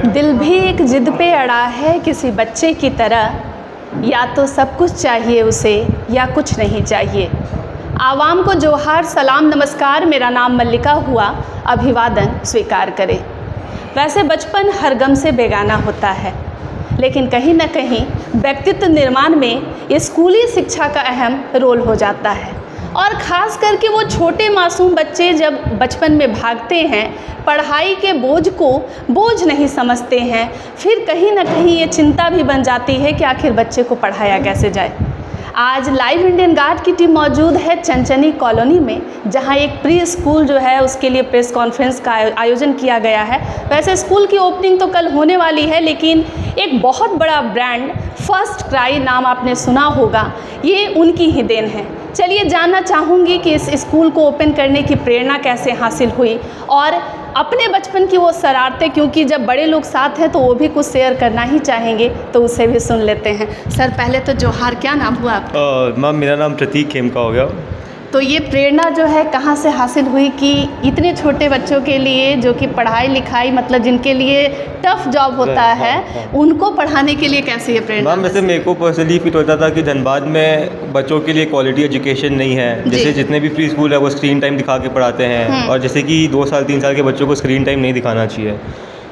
दिल भी एक जिद पे अड़ा है किसी बच्चे की तरह, या तो सब कुछ चाहिए उसे या कुछ नहीं चाहिए। आवाम को जोहार सलाम नमस्कार, मेरा नाम मल्लिका हुआ, अभिवादन स्वीकार करें। वैसे बचपन हर गम से बेगाना होता है, लेकिन कहीं न कहीं व्यक्तित्व निर्माण में स्कूली शिक्षा का अहम रोल हो जाता है। और ख़ास करके वो छोटे मासूम बच्चे जब बचपन में भागते हैं, पढ़ाई के बोझ को बोझ नहीं समझते हैं, फिर कहीं ना कहीं ये चिंता भी बन जाती है कि आखिर बच्चे को पढ़ाया कैसे जाए। आज लाइव इंडियन गार्ड की टीम मौजूद है चंचनी कॉलोनी में, जहां एक प्री स्कूल जो है उसके लिए प्रेस कॉन्फ्रेंस का आयोजन किया गया है। वैसे स्कूल की ओपनिंग तो कल होने वाली है, लेकिन एक बहुत बड़ा ब्रांड फर्स्ट क्राई नाम आपने सुना होगा, ये उनकी ही देन है। चलिए जानना चाहूँगी कि इस स्कूल को ओपन करने की प्रेरणा कैसे हासिल हुई और अपने बचपन की वो शरारतें, क्योंकि जब बड़े लोग साथ हैं तो वो भी कुछ शेयर करना ही चाहेंगे, तो उसे भी सुन लेते हैं। सर पहले तो जोहार, क्या नाम हुआ आपका? मैम मेरा नाम प्रतीक खेमका हो गया। तो ये प्रेरणा जो है कहाँ से हासिल हुई कि इतने छोटे बच्चों के लिए, जो कि पढ़ाई लिखाई मतलब जिनके लिए टफ जॉब होता है, उनको पढ़ाने के लिए कैसे ये प्रेरणा? मैम वैसे मेरे को पर्सनली फील होता था कि धनबाद में बच्चों के लिए क्वालिटी एजुकेशन नहीं है। जैसे जितने भी प्री स्कूल है वो स्क्रीन टाइम दिखा के पढ़ाते हैं, और जैसे कि 2 साल 3 साल के बच्चों को स्क्रीन टाइम नहीं दिखाना चाहिए।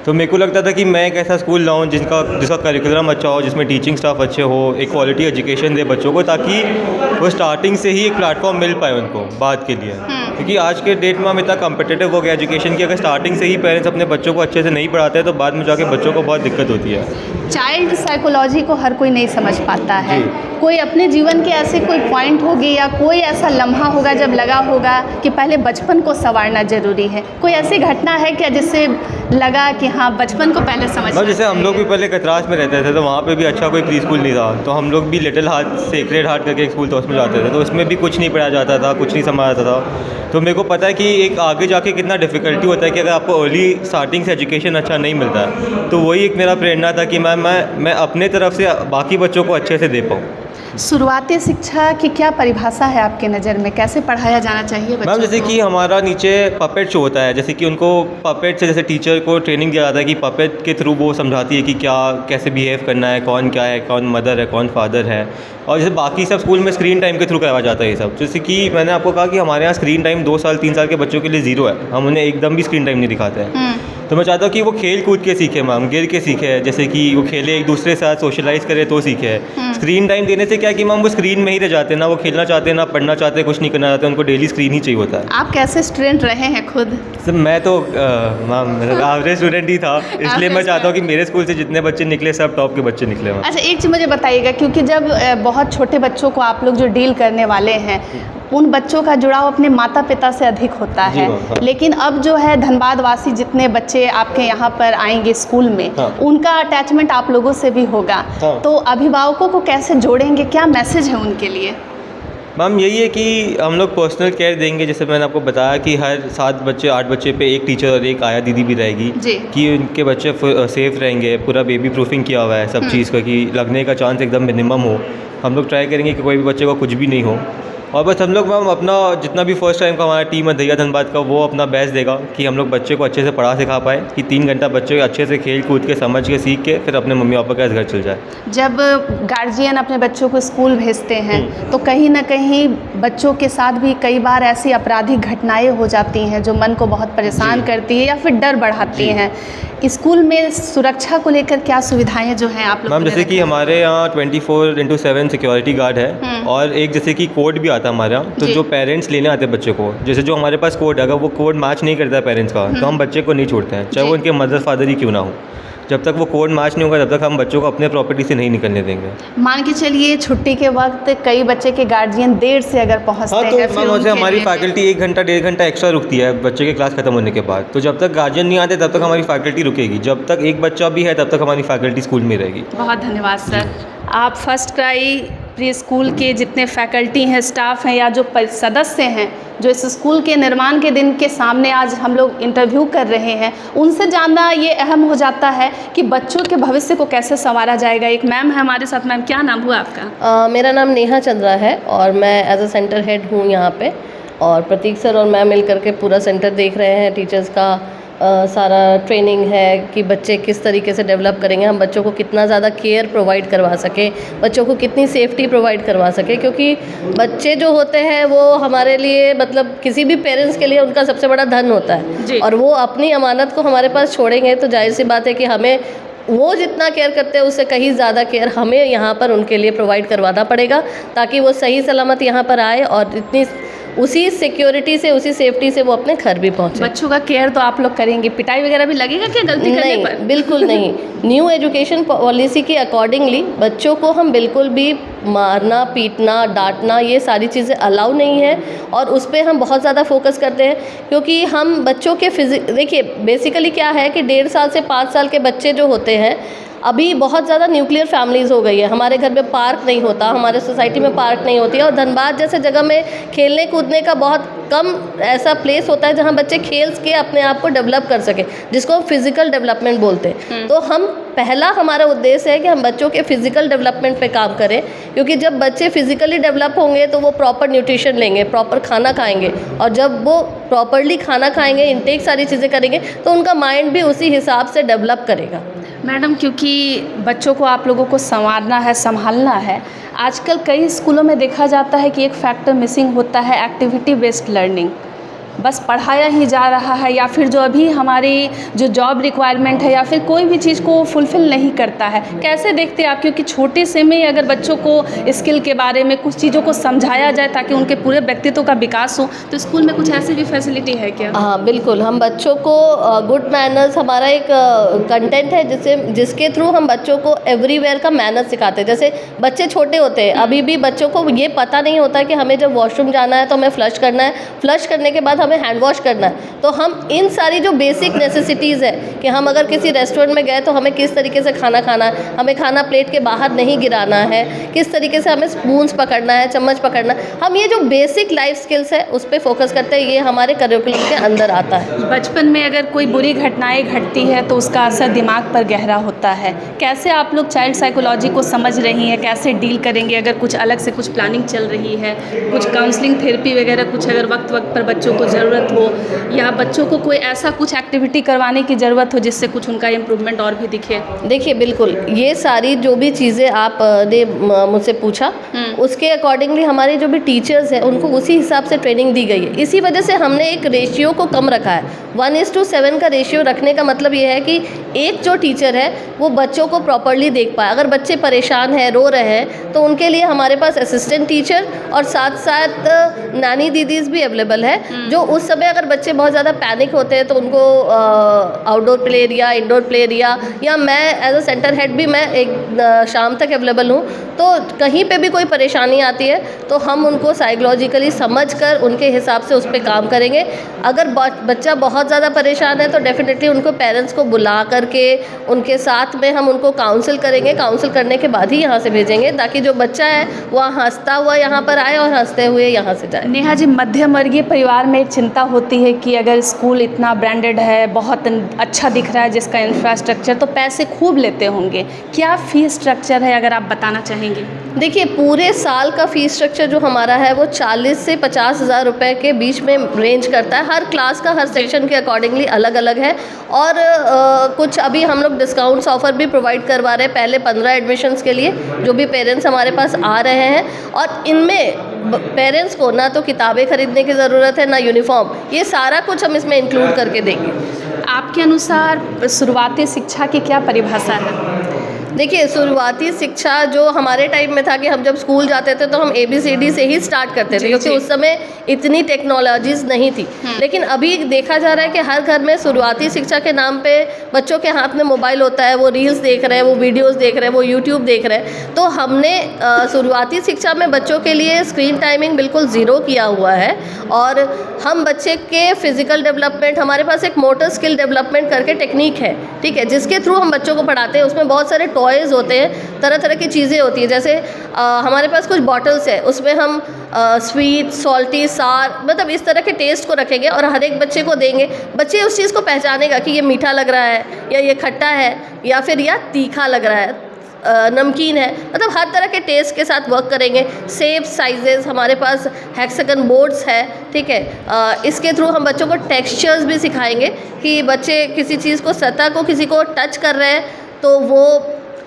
तो मेरे को लगता था कि मैं एक ऐसा स्कूल लाऊं जिसका करिकुलम अच्छा हो, जिसमें टीचिंग स्टाफ अच्छे हो, एक क्वालिटी एजुकेशन दे बच्चों को, ताकि वो स्टार्टिंग से ही एक प्लेटफॉर्म मिल पाए उनको बाद के लिए। क्योंकि आज के डेट में हम इतना कम्पिटिटिव हो गया एजुकेशन की, अगर स्टार्टिंग से ही पेरेंट्स अपने बच्चों को अच्छे से नहीं पढ़ाते हैं तो बाद में जाके बच्चों को बहुत दिक्कत होती है। चाइल्ड साइकोलॉजी को हर कोई नहीं समझ पाता है। कोई अपने जीवन के ऐसे कोई पॉइंट होगी या कोई ऐसा लम्हा होगा जब लगा होगा कि पहले बचपन को संवारना ज़रूरी है? कोई ऐसी घटना है क्या जिससे लगा कि हाँ बचपन को पहले समझना? जैसे हम लोग भी पहले कतरास में रहते थे, तो वहाँ पे भी अच्छा कोई प्री स्कूल नहीं था, तो हम लोग भी लिटिल हार्ट सेक्रेड हार्ट करके एक स्कूल था उसमें जाते थे, तो उसमें भी कुछ नहीं पढ़ाया जाता था, कुछ नहीं समझा जाता था। तो मेरे को पता है कि एक आगे जाके कितना डिफ़िकल्टी होता है कि अगर आपको अर्ली स्टार्टिंग से एजुकेशन अच्छा नहीं मिलता है। तो वही एक मेरा प्रेरणा था कि मैं अपने तरफ से बाकी बच्चों को अच्छे से दे पाऊँ। शुरुआती शिक्षा की क्या परिभाषा है आपके नज़र में? कैसे पढ़ाया जाना चाहिए बच्चों मैम जैसे कि हमारा नीचे पपेट शो होता है, जैसे कि उनको पपेट से, जैसे टीचर को ट्रेनिंग दिया जाता है कि पपेट के थ्रू वो समझाती है कि कैसे बिहेव करना है, कौन क्या है, कौन मदर है, कौन फादर है। और जैसे बाकी सब स्कूल में स्क्रीन टाइम के थ्रू करवाया जाता है ये सब। जैसे कि मैंने आपको कहा कि हमारे यहाँ स्क्रीन टाइम 2 साल 3 साल के बच्चों के लिए 0 है, हम उन्हें एकदम भी स्क्रीन टाइम नहीं दिखाते हैं। तो मैं चाहता हूँ कि वो खेल कूद के सीखे मैम, गिर के सीखे, जैसे कि वो खेले, एक दूसरे के साथ सोशलाइज करे तो सीखे। स्क्रीन टाइम देने से क्या कि मैम वो स्क्रीन में ही रह जाते हैं, ना वो खेलना चाहते हैं, ना पढ़ना चाहते हैं, कुछ नहीं करना चाहते, उनको डेली स्क्रीन ही चाहिए होता है। आप कैसे स्टूडेंट रहे हैं खुद? सर मैं तो मैम एवरेज स्टूडेंट ही था, इसलिए मैं चाहता हूँ कि मेरे स्कूल से जितने बच्चे निकले सब टॉप के बच्चे निकले। अच्छा एक चीज़ मुझे बताइएगा, क्योंकि जब बहुत छोटे बच्चों को आप लोग जो डील करने वाले हैं, उन बच्चों का जुड़ाव अपने माता पिता से अधिक होता है। हाँ। लेकिन अब जो है धनबाद वासी जितने बच्चे आपके यहाँ पर आएंगे स्कूल में, हाँ। उनका अटैचमेंट आप लोगों से भी होगा। हाँ। तो अभिभावकों को कैसे जोड़ेंगे, क्या मैसेज है उनके लिए? मैम यही है कि हम लोग पर्सनल केयर देंगे, जैसे मैंने आपको बताया कि हर 7 बच्चे 8 बच्चे पे एक टीचर और एक आया दीदी भी रहेगी, कि उनके बच्चे सेफ़ रहेंगे। पूरा बेबी प्रूफिंग किया हुआ है सब चीज़ का, कि लगने का चांस एकदम मिनिमम हो। हम लोग ट्राई करेंगे कि कोई भी बच्चे को कुछ भी नहीं हो। और बस हम लोग मैम अपना जितना भी फर्स्ट टाइम का हमारा टीम है दैया धनबाद का, वो अपना बेस्ट देगा कि हम लोग बच्चे को अच्छे से पढ़ा सिखा पाए, कि 3 घंटा बच्चे अच्छे से खेल कूद के समझ के सीख के फिर अपने मम्मी पापा के घर चल जाए। जब गार्जियन अपने बच्चों को स्कूल भेजते हैं तो कहीं ना कहीं बच्चों के साथ भी कई बार ऐसी आपराधिक घटनाएं हो जाती हैं जो मन को बहुत परेशान करती है या फिर डर बढ़ाती हैं। स्कूल में सुरक्षा को लेकर क्या सुविधाएं जो हैं आप लोग? मैम जैसे कि हमारे यहाँ 24/7 सिक्योरिटी गार्ड है, और एक जैसे कि कोड भी आता है हमारे यहाँ, तो जो पेरेंट्स लेने आते हैं बच्चे को, जैसे जो हमारे पास कोड है, अगर वो कोड मैच नहीं करता है पेरेंट्स का, तो हम बच्चे को नहीं छोड़ते हैं, चाहे वो उनके मदर फादर ही क्यों ना हो। जब तक वो कोड मैच नहीं होगा तब तक हम बच्चों को अपने प्रॉपर्टी से नहीं निकलने देंगे। मान के चलिए छुट्टी के वक्त कई बच्चे के गार्जियन देर से अगर पहुंचते हैं, तो मैम वैसे हमारी फैकल्टी 1 घंटा 1.5 घंटा एक्स्ट्रा रुकती है बच्चे के क्लास खत्म होने के बाद। तो जब तक गार्जियन नहीं आते तब तक हमारी फैकल्टी रुकेगी, जब तक एक बच्चा भी है तब तक हमारी फैकल्टी स्कूल में रहेगी। बहुत धन्यवाद सर। आप फर्स्ट क्राई प्री स्कूल के जितने फैकल्टी हैं, स्टाफ हैं, या जो सदस्य हैं जो इस स्कूल के निर्माण के दिन के सामने आज हम लोग इंटरव्यू कर रहे हैं, उनसे जानना ये अहम हो जाता है कि बच्चों के भविष्य को कैसे संवारा जाएगा। एक मैम है हमारे साथ। मैम क्या नाम हुआ आपका? मेरा नाम नेहा चंद्रा है और मैं एज अ सेंटर हेड हूँ यहाँ पे, और प्रतीक सर और मैं मिल करके पूरा सेंटर देख रहे हैं, टीचर्स का सारा ट्रेनिंग है कि बच्चे किस तरीके से डेवलप करेंगे, हम बच्चों को कितना ज़्यादा केयर प्रोवाइड करवा सकें, बच्चों को कितनी सेफ्टी प्रोवाइड करवा सकें, क्योंकि बच्चे जो होते हैं वो हमारे लिए मतलब किसी भी पेरेंट्स के लिए उनका सबसे बड़ा धन होता है और वो अपनी अमानत को हमारे पास छोड़ेंगे तो जाहिर सी बात है कि हमें वो जितना केयर करते हैं उससे कहीं ज़्यादा केयर हमें यहाँ पर उनके लिए प्रोवाइड करवाना पड़ेगा ताकि वो सही सलामत यहाँ पर आए और इतनी उसी सिक्योरिटी से उसी सेफ्टी से वो अपने घर भी पहुँचे। बच्चों का केयर तो आप लोग करेंगे, पिटाई वगैरह भी लगेगा क्या गलती करने पर? नहीं, बिल्कुल नहीं। न्यू एजुकेशन पॉलिसी के अकॉर्डिंगली बच्चों को हम बिल्कुल भी मारना, पीटना, डांटना ये सारी चीज़ें अलाउ नहीं है और उस पर हम बहुत ज़्यादा फोकस करते हैं, क्योंकि हम बच्चों के देखिए बेसिकली क्या है कि 1.5 साल से 5 साल के बच्चे जो होते हैं, अभी बहुत ज़्यादा न्यूक्लियर फैमिलीज़ हो गई है, हमारे घर में पार्क नहीं होता, हमारे सोसाइटी में पार्क नहीं होती है और धनबाद जैसे जगह में खेलने कूदने का बहुत कम ऐसा प्लेस होता है जहाँ बच्चे खेल के अपने आप को डेवलप कर सकें, जिसको हम फिज़िकल डेवलपमेंट बोलते हैं। तो हम पहला हमारा उद्देश्य है कि हम बच्चों के फिज़िकल डेवलपमेंट पे काम करें, क्योंकि जब बच्चे फिज़िकली डेवलप होंगे तो वो प्रॉपर न्यूट्रिशन लेंगे, प्रॉपर खाना खाएंगे और जब वो प्रॉपरली खाना खाएंगे, इनटेक सारी चीज़ें करेंगे तो उनका माइंड भी उसी हिसाब से डेवलप करेगा। मैडम, क्योंकि बच्चों को आप लोगों को संवारना है, संभालना है, आजकल कई स्कूलों में देखा जाता है कि एक फैक्टर मिसिंग होता है, एक्टिविटी बेस्ड लर्निंग। बस पढ़ाया ही जा रहा है या फिर जो अभी हमारी जो जॉब रिक्वायरमेंट है या फिर कोई भी चीज़ को फुलफ़िल नहीं करता है। कैसे देखते हैं आप, क्योंकि छोटे से में अगर बच्चों को स्किल के बारे में कुछ चीज़ों को समझाया जाए ताकि उनके पूरे व्यक्तित्व का विकास हो, तो स्कूल में कुछ ऐसी भी फैसिलिटी है क्या? हाँ बिल्कुल, हम बच्चों को गुड मैनर्स हमारा एक कंटेंट है जिसके थ्रू हम बच्चों को एवरीवेयर का मैनर्स सिखाते हैं। जैसे बच्चे छोटे होते हैं, अभी भी बच्चों को ये पता नहीं होता कि हमें जब वॉशरूम जाना है तो हमें फ्लश करना है, फ्लश करने के बाद हमें हैंड वॉश करना है। तो हम इन सारी जो बेसिक नेसेसिटीज़ है कि हम अगर किसी रेस्टोरेंट में गए तो हमें किस तरीके से खाना खाना है, हमें खाना प्लेट के बाहर नहीं गिराना है, किस तरीके से हमें स्पून्स पकड़ना है, चम्मच पकड़ना है, हम ये जो बेसिक लाइफ स्किल्स है उस पर फोकस करते हैं। ये हमारे करिकुलम के अंदर आता है। बचपन में अगर कोई बुरी घटनाएं घटती है तो उसका असर दिमाग पर गहरा होता है। कैसे आप लोग चाइल्ड साइकोलॉजी को समझ रही हैं, कैसे डील करेंगे? अगर कुछ अलग से कुछ प्लानिंग चल रही है, कुछ काउंसलिंग थेरेपी वगैरह कुछ अगर वक्त पर बच्चों को ज़रूरत हो या बच्चों को कोई ऐसा कुछ एक्टिविटी करवाने की ज़रूरत हो जिससे कुछ उनका इम्प्रूवमेंट और भी दिखे? देखिए बिल्कुल, ये सारी जो भी चीज़ें आप ने मुझसे पूछा उसके अकॉर्डिंगली हमारे जो भी टीचर्स हैं उनको उसी हिसाब से ट्रेनिंग दी गई है। इसी वजह से हमने एक रेशियो को कम रखा है। 1:7 का रेशियो रखने का मतलब ये है कि एक जो टीचर है वो बच्चों को प्रॉपरली देख पाए। अगर बच्चे परेशान हैं, रो रहे हैं, तो उनके लिए हमारे पास असिस्टेंट टीचर और साथ साथ नानी दीदीज़ भी अवेलेबल है, जो उस समय अगर बच्चे बहुत ज़्यादा पैनिक होते हैं तो उनको outdoor play area, indoor play area या मैं एज अ सेंटर हेड भी मैं एक शाम तक अवेलेबल हूँ। तो कहीं पे भी कोई परेशानी आती है तो हम उनको साइकोलॉजिकली समझकर उनके हिसाब से उस पर काम करेंगे। अगर बच्चा बहुत ज़्यादा परेशान है तो डेफिनेटली उनको पेरेंट्स को बुला करके उनके साथ में हम उनको काउंसिल करेंगे। काउंसिल करने के बाद ही यहाँ से भेजेंगे ताकि जो बच्चा है वह हंसता हुआ यहाँ पर आए और हंसते हुए यहाँ से जाए। नेहा जी, मध्यम वर्गीय परिवार में एक चिंता होती है कि अगर स्कूल इतना ब्रांडेड है, बहुत अच्छा दिख रहा है जिसका इंफ्रास्ट्रक्चर, तो पैसे खूब लेते होंगे। क्या फ़ीस स्ट्रक्चर है, अगर आप बताना चाहेंगे? देखिए, पूरे साल का फ़ीस स्ट्रक्चर जो हमारा है वो 40 से 50 हज़ार रुपये के बीच में रेंज करता है। हर क्लास का, हर सेक्शन के अकॉर्डिंगली अलग अलग है और कुछ अभी हम लोग डिस्काउंट्स ऑफ़र भी प्रोवाइड करवा रहे हैं पहले 15 एडमिशन्स के लिए, जो भी पेरेंट्स हमारे पास आ रहे हैं। और इनमें पेरेंट्स को ना तो किताबें खरीदने की ज़रूरत है, ना यूनिफॉर्म, ये सारा कुछ हम इसमें इंक्लूड करके देंगे। आपके अनुसार शुरुआती शिक्षा की क्या परिभाषा है? देखिए, शुरुआती शिक्षा जो हमारे टाइम में था कि हम जब स्कूल जाते थे तो हम ABCD से ही स्टार्ट करते थे, क्योंकि उस समय इतनी टेक्नोलॉजीज़ नहीं थी। लेकिन अभी देखा जा रहा है कि हर घर में शुरुआती शिक्षा के नाम पे बच्चों के हाथ में मोबाइल होता है, वो रील्स देख रहे हैं, वो वीडियोस देख रहे हैं, वो यूट्यूब देख रहे हैं। तो हमने शुरुआती शिक्षा में बच्चों के लिए स्क्रीन टाइमिंग बिल्कुल ज़ीरो किया हुआ है और हम बच्चे के फिज़िकल डेवलपमेंट, हमारे पास एक मोटर स्किल डेवलपमेंट करके टेक्निक है, ठीक है, जिसके थ्रू हम बच्चों को पढ़ाते हैं। उसमें बहुत सारे टॉयज़ होते हैं, तरह तरह की चीज़ें होती हैं। जैसे हमारे पास कुछ बॉटल्स है, उसमें हम स्वीट, सॉल्टी, सार, मतलब इस तरह के टेस्ट को रखेंगे और हर एक बच्चे को देंगे। बच्चे उस चीज़ को पहचानेगा कि ये मीठा लग रहा है या ये खट्टा है या फिर यह तीखा लग रहा है। नमकीन है, मतलब हर तरह के टेस्ट के साथ वर्क करेंगे। शेप साइजेस हमारे पास हेक्सागन बोर्ड्स है, ठीक है। इसके थ्रू हम बच्चों को टेक्सचर्स भी सिखाएंगे कि बच्चे किसी चीज़ को, सतह को किसी को टच कर रहे हैं तो वो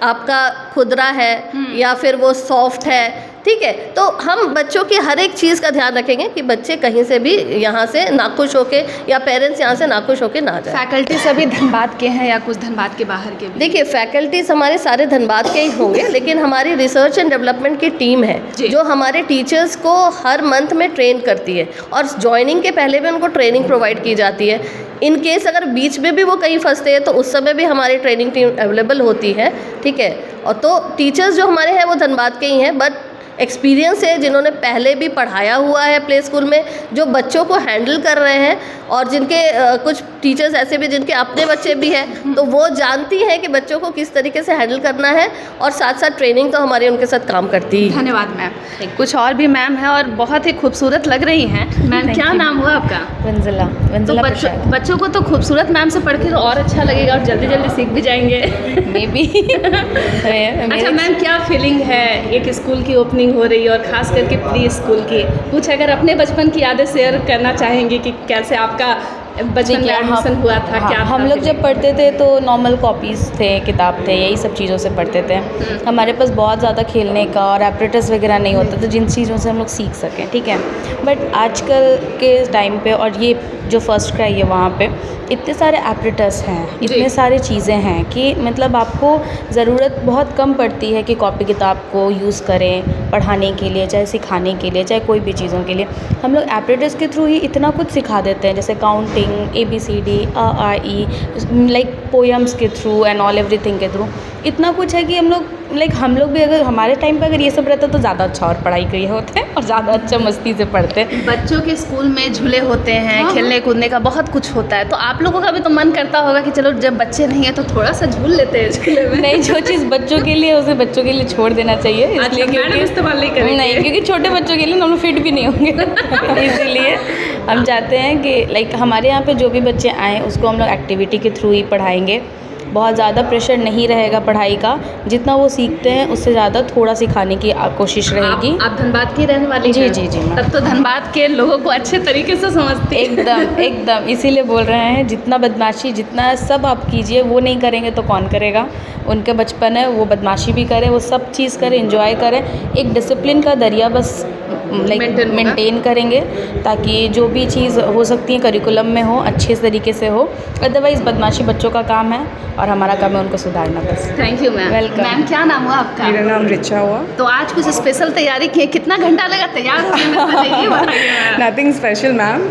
आपका खुदरा है या फिर वो सॉफ्ट है, ठीक है। तो हम बच्चों की हर एक चीज़ का ध्यान रखेंगे कि बच्चे कहीं से भी यहाँ से नाखुश होके या पेरेंट्स यहाँ से नाखुश होके ना जाए। फैकल्टी सभी धनबाद के हैं या कुछ धनबाद के बाहर के भी? देखिए, फैकल्टीज़ हमारे सारे धनबाद के ही होंगे, लेकिन हमारी रिसर्च एंड डेवलपमेंट की टीम है जो हमारे टीचर्स को हर मंथ में ट्रेन करती है और ज्वाइनिंग के पहले भी उनको ट्रेनिंग प्रोवाइड की जाती है। इन केस अगर बीच में भी वो कहीं फंसते हैं तो उस समय भी हमारी ट्रेनिंग टीम अवेलेबल होती है, ठीक है। और तो टीचर्स जो हमारे हैं वो धनबाद के ही हैं, बट एक्सपीरियंस है जिन्होंने पहले भी पढ़ाया हुआ है प्ले स्कूल में, जो बच्चों को हैंडल कर रहे हैं, और जिनके कुछ टीचर्स ऐसे भी जिनके अपने बच्चे भी हैं, तो वो जानती हैं कि बच्चों को किस तरीके से हैंडल करना है, और साथ साथ ट्रेनिंग तो हमारी उनके साथ काम करती है। धन्यवाद मैम। कुछ और भी मैम है और बहुत ही खूबसूरत लग रही हैं। मैम क्या नाम हुआ आपका? वंजला। तो बच्चों को तो खूबसूरत मैम से पढ़ के तो और अच्छा लगेगा और जल्दी जल्दी सीख भी जाएंगे। May be. अच्छा मैम, क्या फीलिंग है, एक स्कूल की ओपनिंग हो रही है और ख़ास करके प्री स्कूल की, कुछ अगर अपने बचपन की यादें शेयर करना चाहेंगे कि कैसे आपका बचपन में एडमिशन हुआ था? हाँ, क्या था हम लोग जब पढ़ते थे तो नॉर्मल कॉपीज़ थे, किताब थे, यही सब चीज़ों से पढ़ते थे। हमारे पास बहुत ज़्यादा खेलने का और एपरेटस वगैरह नहीं होता, तो जिन चीज़ों से हम लोग सीख सकें, ठीक है। बट आजकल के टाइम पे, और ये जो फर्स्ट क्राई है वहाँ पे इतने सारे एपरेटस हैं, इतने सारे चीज़ें हैं कि मतलब आपको ज़रूरत बहुत कम पड़ती है कि कॉपी किताब को यूज़ करें पढ़ाने के लिए, चाहे सिखाने के लिए, चाहे कोई भी चीज़ों के लिए। हम लोग एपरेटस के थ्रू ही इतना कुछ सिखा देते हैं, जैसे counting, ABCD, A R E, like poems के थ्रू एंड ऑल एवरीथिंग के थ्रू इतना कुछ है कि हम लोग भी अगर हमारे टाइम पे अगर ये सब रहता तो ज़्यादा अच्छा और पढ़ाई किए होते हैं और ज़्यादा अच्छा मस्ती से पढ़ते। बच्चों के स्कूल में झूले होते हैं, खेलने कूदने का बहुत कुछ होता है, तो आप लोगों का भी तो मन करता होगा कि चलो जब बच्चे नहीं है तो थोड़ा सा झूल लेते हैं झूले में। नहीं, जो चीज़ बच्चों के लिए उसे बच्चों के लिए छोड़ देना चाहिए, इसलिए क्योंकि इस्तेमाल नहीं करेंगे। नहीं, क्योंकि छोटे बच्चों के लिए हम लोग फिट भी नहीं होंगे। इसीलिए हम चाहते हैं कि लाइक हमारे यहाँ पे जो भी बच्चे आएँ उसको हम लोग एक्टिविटी के थ्रू ही पढ़ाएंगे। बहुत ज़्यादा प्रेशर नहीं रहेगा पढ़ाई का, जितना वो सीखते हैं उससे ज़्यादा थोड़ा सिखाने की कोशिश रहेगी। आप धनबाद की रहने वाली जी हैं? जी जी। तब तो धनबाद के लोगों को अच्छे तरीके से समझते हैं। एकदम इसीलिए बोल रहे हैं, जितना बदमाशी जितना सब आप कीजिए, वो नहीं करेंगे तो कौन करेगा। उनके बचपन है, वो बदमाशी भी करें, वो सब चीज़ करें, एंजॉय करें, एक डिसिप्लिन का दरिया बस मेंटेन करेंगे, ताकि जो भी चीज़ हो सकती है करिकुलम में हो, अच्छे तरीके से हो। अदरवाइज़ बदमाशी बच्चों का काम है और हमारा काम है उनको सुधारना बस। Thank you ma'am. Welcome. Ma'am क्या नाम हुआ आपका? मेरा नाम रिचा हुआ। तो आज कुछ स्पेशल तैयारी की है, कितना घंटा लगा तैयार होने में? पहले ये बताइए। नथिंग स्पेशल मैम,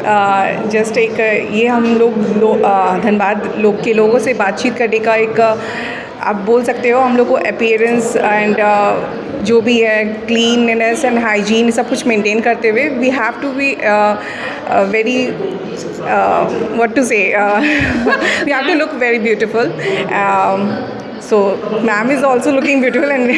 जस्ट एक ये हम लोग धनबाद लोग के लोगों से बातचीत करने का एक आप बोल सकते हो, हम लोग को अपीयरेंस एंड जो भी है क्लीननेस एंड हाइजीन सब कुछ मेंटेन करते हुए we have to be very what to say we have to look very beautiful, so ma'am is also looking beautiful and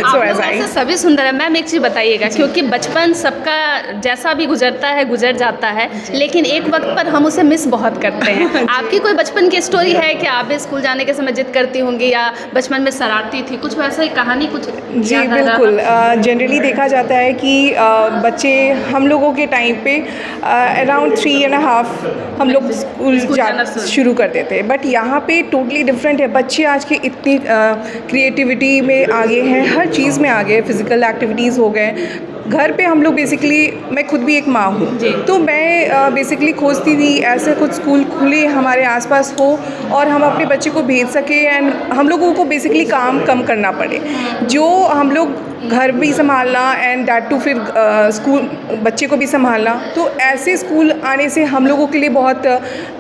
so as I सभी सुंदर है। मैम एक चीज़ बताइएगा, क्योंकि बचपन सबका जैसा भी गुजरता है गुजर जाता है, लेकिन एक वक्त पर हम उसे मिस बहुत करते हैं। आपकी कोई बचपन की स्टोरी है कि आप भी स्कूल जाने के समय जिद करती होंगी या बचपन में शरारती थी, कुछ वैसा ही कहानी कुछ? जी बिल्कुल, जनरली देखा जाता है कि बच्चे हम लोगों के टाइम पे अराउंड 3.5 हम लोग स्कूल जाना शुरू कर देते हैं, बट यहाँ पे टोटली डिफरेंट है। बच्चे आज के इतनी क्रिएटिविटी में आगे हैं, हर चीज़ में आगे, फिज़िकल एक्टिविटीज़ हो गए। घर पे हम लोग बेसिकली, मैं खुद भी एक माँ हूँ, तो मैं बेसिकली खोजती थी ऐसे कुछ स्कूल खुले हमारे आसपास हो और हम अपने बच्चे को भेज सके एंड हम लोगों को बेसिकली काम कम करना पड़े, जो हम लोग घर भी संभालना एंड डैट टू फिर स्कूल बच्चे को भी संभालना। तो ऐसे स्कूल आने से हम लोगों के लिए बहुत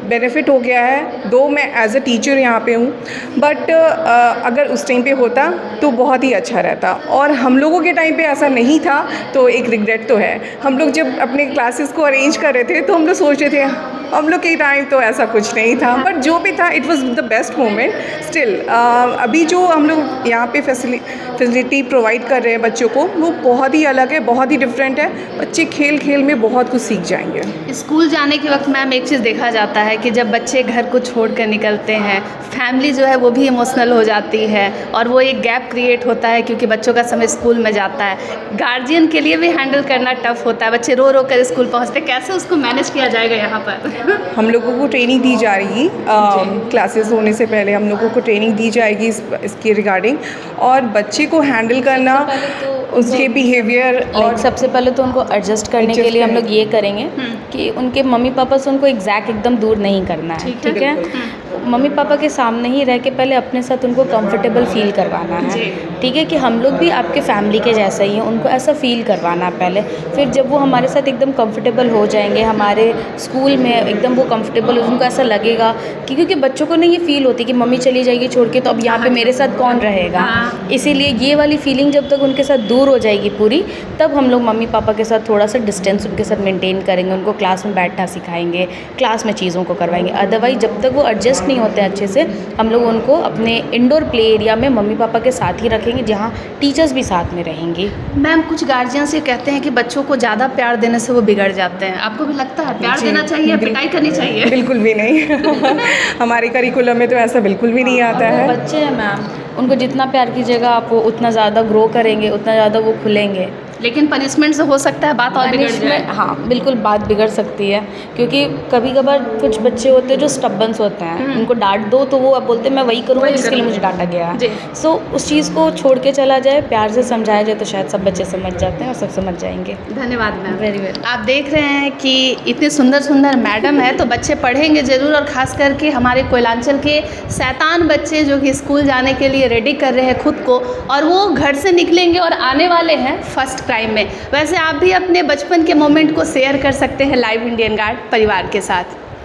बेनिफिट हो गया है। दो मैं एज अ टीचर यहाँ पे हूँ, बट अगर उस टाइम पे होता तो बहुत ही अच्छा रहता, और हम लोगों के टाइम पे ऐसा नहीं था, तो एक रिग्रेट तो है। हम लोग जब अपने क्लासेस को अरेंज कर रहे थे तो हम लोग सोच रहे थे हम लोग के टाइम तो ऐसा कुछ नहीं था, बट जो भी था it was the best moment still. अभी जो हम लोग यहाँ पे फैसिलिटी प्रोवाइड कर रहे हैं बच्चों को, वो बहुत ही अलग है, बहुत ही डिफरेंट है। बच्चे खेल खेल में बहुत कुछ सीख जाएंगे। स्कूल जाने के वक्त मैम एक चीज़ देखा जाता है कि जब बच्चे घर को छोड़ कर निकलते हैं, फैमिली जो है वो भी इमोशनल हो जाती है और वो एक गैप क्रिएट होता है क्योंकि बच्चों का समय स्कूल में जाता है। गार्जियन के लिए भी हैंडल करना टफ होता है, बच्चे रो रो कर स्कूल पहुँचते, कैसे उसको मैनेज किया जाएगा यहाँ पर? हम लोगों को ट्रेनिंग दी जा रही क्लासेस होने से पहले हम लोगों को ट्रेनिंग दी जाएगी इसके रिगार्डिंग, और बच्चे को हैंडल करना, उसके बिहेवियर, और सबसे पहले तो उनको एडजस्ट करने के लिए हम लोग ये करेंगे कि उनके मम्मी पापा से उनको एग्जैक्ट एकदम दूर नहीं करना है, ठीक है। मम्मी पापा के सामने ही रह के पहले अपने साथ उनको कंफर्टेबल फील करवाना है, ठीक है, कि हम लोग भी आपके फैमिली के जैसा ही हैं, उनको ऐसा फील करवाना है पहले। फिर जब वो हमारे साथ एकदम कंफर्टेबल हो जाएंगे, हमारे स्कूल में एकदम वो कंफर्टेबल, उनको ऐसा लगेगा कि क्योंकि बच्चों को नहीं ये फील होती कि मम्मी चली जाएगी छोड़ के, तो अब यहाँ पे मेरे साथ कौन रहेगा। इसीलिए ये वाली फीलिंग जब तक उनके साथ दूर हो जाएगी पूरी, तब हम लोग मम्मी पापा के साथ थोड़ा सा डिस्टेंस उनके साथ मेंटेन करेंगे, उनको क्लास में बैठना सिखाएंगे, क्लास में चीज़ों को करवाएंगे। अदरवाइज जब तक वो एडजस्ट नहीं होते अच्छे से, हम लोग उनको अपने इंडोर प्ले एरिया में मम्मी पापा के साथ ही रखेंगे, जहाँ टीचर्स भी साथ में रहेंगी। मैम कुछ गार्जियंस ये कहते हैं कि बच्चों को ज़्यादा प्यार देने से वो बिगड़ जाते हैं, आपको भी लगता है प्यार देना चाहिए, पिटाई करनी चाहिए? बिल्कुल भी नहीं। हमारे करिकुलम में तो ऐसा बिल्कुल भी नहीं आता है। बच्चे हैं मैम, उनको जितना प्यार कीजिएगा आप, वो उतना ज़्यादा ग्रो करेंगे, उतना ज़्यादा वो खुलेंगे। लेकिन पनिशमेंट से हो सकता है बात और बिगड़ जाए। हाँ बिल्कुल, बात बिगड़ सकती है, क्योंकि कभी कभार कुछ बच्चे होते हैं जो स्टबन्स होते हैं, उनको डांट दो तो वो अब बोलते हैं मैं वही करूँगा जिसके लिए मुझे डांटा गया है। सो उस चीज़ को छोड़ के चला जाए, प्यार से समझाया जाए, तो शायद सब बच्चे समझ जाते हैं और सब समझ जाएंगे। धन्यवाद मैम। Very well. आप देख रहे हैं कि इतने सुंदर सुंदर मैडम है, तो बच्चे पढ़ेंगे ज़रूर, और ख़ास करके हमारे कोयलांचल के शैतान बच्चे जो कि स्कूल जाने के लिए रेडी कर रहे हैं खुद को, और वो घर से निकलेंगे और आने वाले हैं फर्स्ट क्राइम में। वैसे आप भी अपने बचपन के मोमेंट को शेयर कर सकते हैं लाइव इंडियन गार्ड परिवार के साथ।